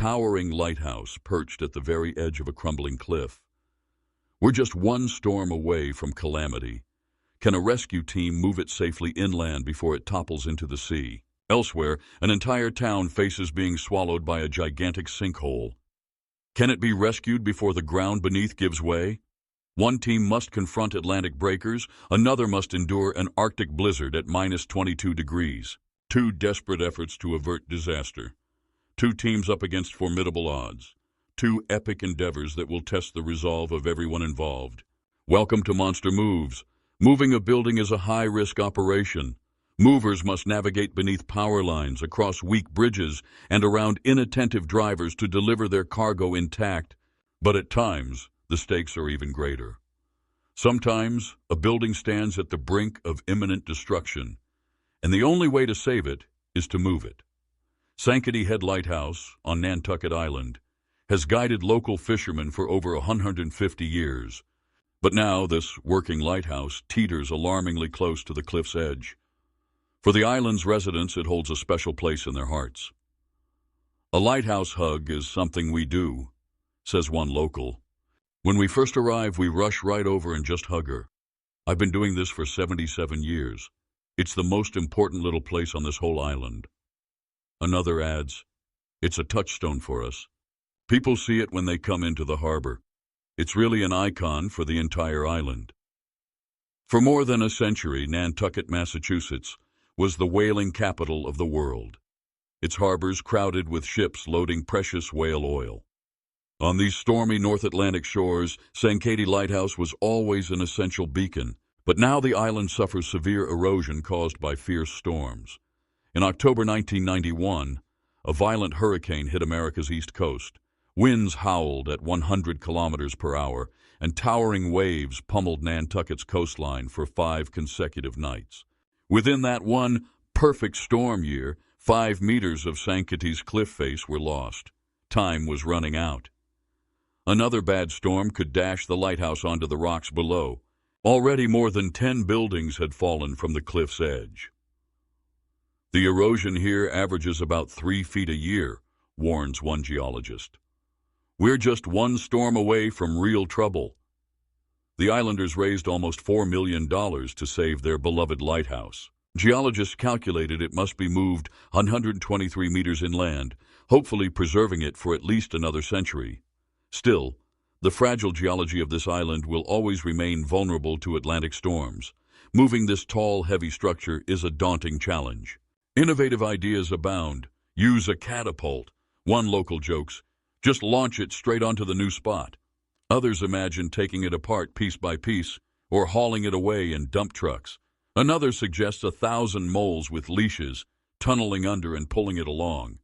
towering lighthouse perched at the very edge of a crumbling cliff. We're just one storm away from calamity. Can a rescue team move it safely inland before it topples into the sea? Elsewhere, an entire town faces being swallowed by a gigantic sinkhole. Can it be rescued before the ground beneath gives way? One team must confront Atlantic breakers, another must endure an Arctic blizzard at -22 degrees. Two desperate efforts to avert disaster. Two teams up against formidable odds. Two epic endeavors that will test the resolve of everyone involved. Welcome to Monster Moves. Moving a building is a high-risk operation. Movers must navigate beneath power lines, across weak bridges, and around inattentive drivers to deliver their cargo intact. But at times, the stakes are even greater. Sometimes, a building stands at the brink of imminent destruction, and the only way to save it is to move it. Sankety Head Lighthouse on Nantucket Island has guided local fishermen for over 150 years. But now this working lighthouse teeters alarmingly close to the cliff's edge. For the island's residents, it holds a special place in their hearts. A lighthouse hug is something we do, says one local. When we first arrive, we rush right over and just hug her. I've been doing this for 77 years. It's the most important little place on this whole island. Another adds, it's a touchstone for us. People see it when they come into the harbor. It's really an icon for the entire island. For more than a century, Nantucket, Massachusetts, was the whaling capital of the world. Its harbors crowded with ships loading precious whale oil. On these stormy North Atlantic shores, Sankety Lighthouse was always an essential beacon, but now the island suffers severe erosion caused by fierce storms. In October 1991, a violent hurricane hit America's east coast. Winds howled at 100 kilometers per hour, and towering waves pummeled Nantucket's coastline for 5 consecutive nights. Within that one perfect storm year, 5 meters of Sankety's cliff face were lost. Time was running out. Another bad storm could dash the lighthouse onto the rocks below. Already more than 10 buildings had fallen from the cliff's edge. The erosion here averages about 3 feet a year, warns one geologist. We're just one storm away from real trouble. The islanders raised almost $4 million to save their beloved lighthouse. Geologists calculated it must be moved 123 meters inland, hopefully preserving it for at least another century. Still, the fragile geology of this island will always remain vulnerable to Atlantic storms. Moving this tall, heavy structure is a daunting challenge. Innovative ideas abound. Use a catapult. One local jokes, just launch it straight onto the new spot. Others imagine taking it apart piece by piece or hauling it away in dump trucks. Another suggests 1,000 moles with leashes, tunneling under and pulling it along.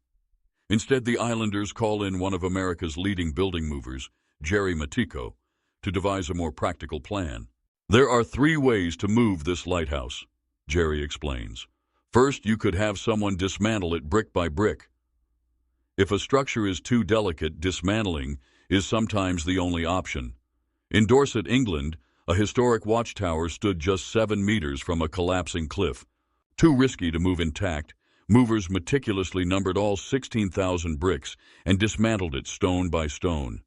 Instead, the islanders call in one of America's leading building movers, Jerry Matiko, to devise a more practical plan. There are 3 ways to move this lighthouse, Jerry explains. First, you could have someone dismantle it brick by brick. If a structure is too delicate, dismantling is sometimes the only option. In Dorset, England, a historic watchtower stood just 7 meters from a collapsing cliff. Too risky to move intact, movers meticulously numbered all 16,000 bricks and dismantled it stone by stone.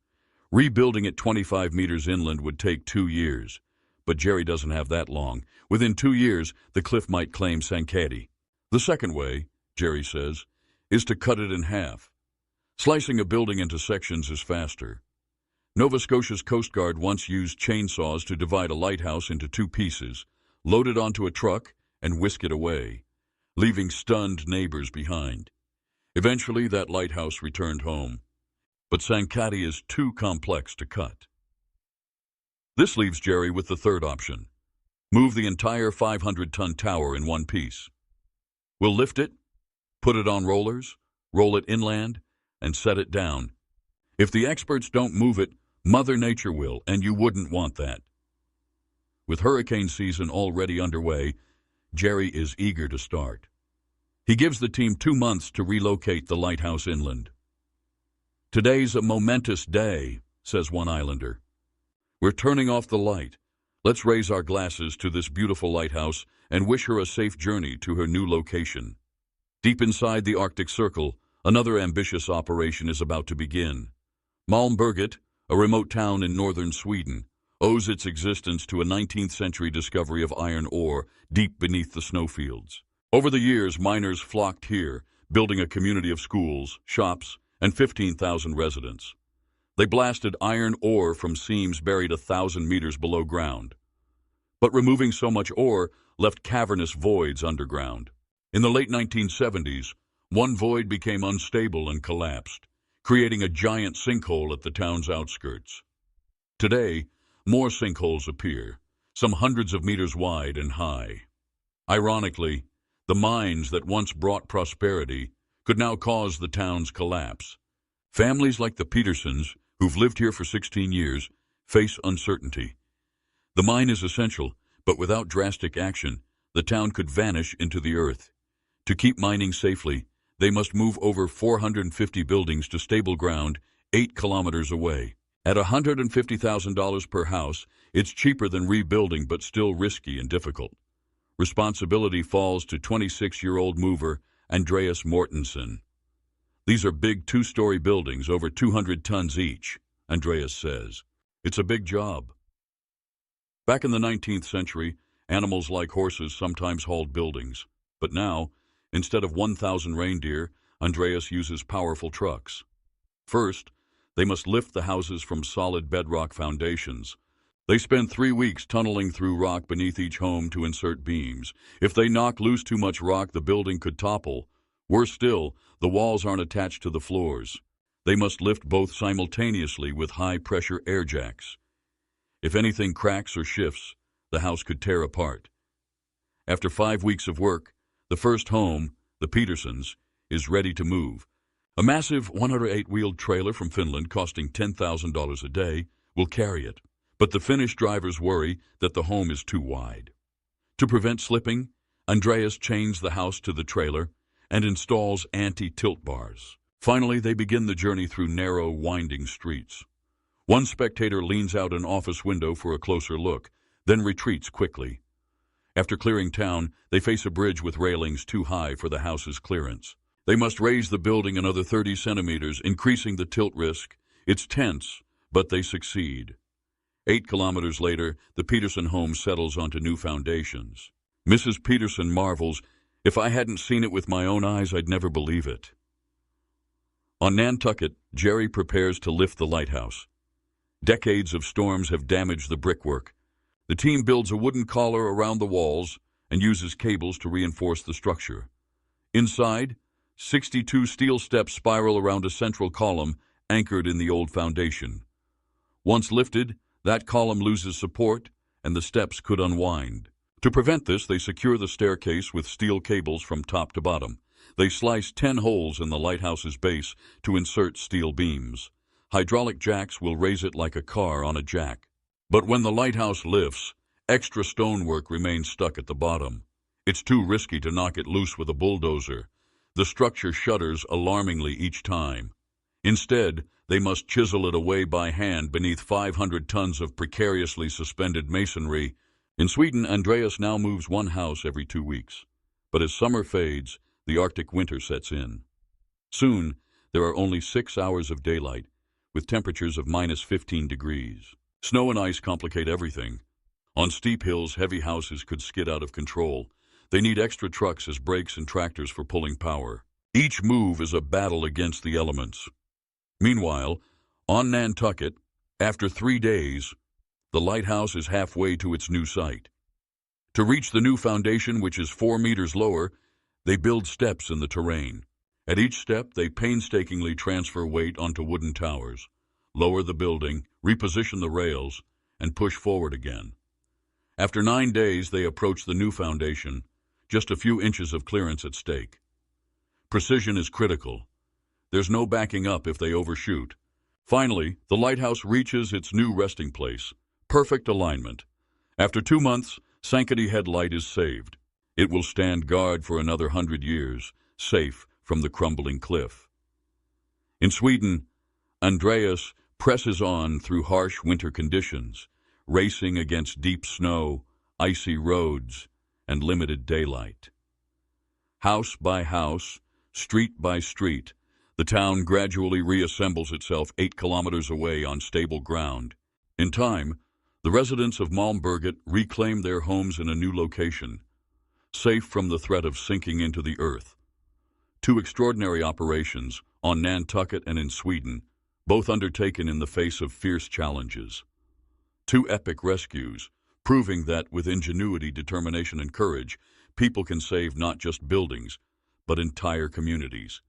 Rebuilding it 25 meters inland would take 2 years. But Jerry doesn't have that long. Within 2 years, the cliff might claim Sankety. The second way, Jerry says, is to cut it in half. Slicing a building into sections is faster. Nova Scotia's Coast Guard once used chainsaws to divide a lighthouse into 2 pieces, load it onto a truck, and whisk it away, leaving stunned neighbors behind. Eventually, that lighthouse returned home. But Sankety is too complex to cut. This leaves Jerry with the third option. Move the entire 500-ton tower in one piece. We'll lift it, put it on rollers, roll it inland, and set it down. If the experts don't move it, Mother Nature will, and you wouldn't want that. With hurricane season already underway, Jerry is eager to start. He gives the team 2 months to relocate the lighthouse inland. Today's a momentous day, says one islander. We're turning off the light. Let's raise our glasses to this beautiful lighthouse and wish her a safe journey to her new location. Deep inside the Arctic Circle, Another ambitious operation is about to begin. Malmberget, a remote town in northern Sweden, owes its existence to a 19th-century discovery of iron ore deep beneath the snowfields. Over the years, miners flocked here, building a community of schools, shops, and 15,000 residents. They blasted iron ore from seams buried 1,000 meters below ground. But removing so much ore left cavernous voids underground. In the late 1970s, one void became unstable and collapsed, creating a giant sinkhole at the town's outskirts. Today, more sinkholes appear, some hundreds of meters wide and high. Ironically, the mines that once brought prosperity could now cause the town's collapse. Families like the Petersons, who've lived here for 16 years, face uncertainty. The mine is essential, but without drastic action, the town could vanish into the earth. To keep mining safely, they must move over 450 buildings to stable ground 8 kilometers away. At $150,000 per house, it's cheaper than rebuilding but still risky and difficult. Responsibility falls to 26-year-old mover Andreas Mortensen. These are big 2-story buildings, over 200 tons each, Andreas says. It's a big job. Back in the 19th century, animals like horses sometimes hauled buildings. But now, instead of 1,000 reindeer, Andreas uses powerful trucks. First, they must lift the houses from solid bedrock foundations. They spend 3 weeks tunneling through rock beneath each home to insert beams. If they knock loose too much rock, the building could topple. Worse still, the walls aren't attached to the floors. They must lift both simultaneously with high-pressure air jacks. If anything cracks or shifts, the house could tear apart. After 5 weeks of work, the first home, the Petersons, is ready to move. A massive 108-wheeled trailer from Finland costing $10,000 a day will carry it. But the Finnish drivers worry that the home is too wide. To prevent slipping, Andreas chains the house to the trailer and installs anti-tilt bars. Finally, they begin the journey through narrow, winding streets. One spectator leans out an office window for a closer look, then retreats quickly. After clearing town, they face a bridge with railings too high for the house's clearance. They must raise the building another 30 centimeters, increasing the tilt risk. It's tense, but they succeed. 8 kilometers later, the Peterson home settles onto new foundations. Mrs. Peterson marvels, "If I hadn't seen it with my own eyes, I'd never believe it." On Nantucket, Jerry prepares to lift the lighthouse. Decades of storms have damaged the brickwork. The team builds a wooden collar around the walls and uses cables to reinforce the structure. Inside, 62 steel steps spiral around a central column anchored in the old foundation. Once lifted, that column loses support and the steps could unwind. To prevent this, they secure the staircase with steel cables from top to bottom. They slice 10 holes in the lighthouse's base to insert steel beams. Hydraulic jacks will raise it like a car on a jack. But when the lighthouse lifts, extra stonework remains stuck at the bottom. It's too risky to knock it loose with a bulldozer. The structure shudders alarmingly each time. Instead, they must chisel it away by hand beneath 500 tons of precariously suspended masonry. In Sweden, Andreas now moves one house every 2 weeks. But as summer fades, the Arctic winter sets in. Soon, there are only 6 hours of daylight, with temperatures of -15 degrees. Snow and ice complicate everything. On steep hills, heavy houses could skid out of control. They need extra trucks as brakes and tractors for pulling power. Each move is a battle against the elements. Meanwhile, on Nantucket, after 3 days, the lighthouse is halfway to its new site. To reach the new foundation, which is 4 meters lower, they build steps in the terrain. At each step, they painstakingly transfer weight onto wooden towers, lower the building, reposition the rails, and push forward again. After 9 days, they approach the new foundation, just a few inches of clearance at stake. Precision is critical. There's no backing up if they overshoot. Finally, the lighthouse reaches its new resting place. Perfect alignment. After 2 months, Sankety Head Light is saved. It will stand guard for another 100 years, safe from the crumbling cliff. In Sweden, Andreas presses on through harsh winter conditions, racing against deep snow, icy roads, and limited daylight. House by house, street by street, The town gradually reassembles itself 8 kilometers away on stable ground. In time, the residents of Malmberget reclaim their homes in a new location, safe from the threat of sinking into the earth. 2 extraordinary operations, on Nantucket and in Sweden, both undertaken in the face of fierce challenges. 2 epic rescues, proving that with ingenuity, determination, and courage, people can save not just buildings, but entire communities.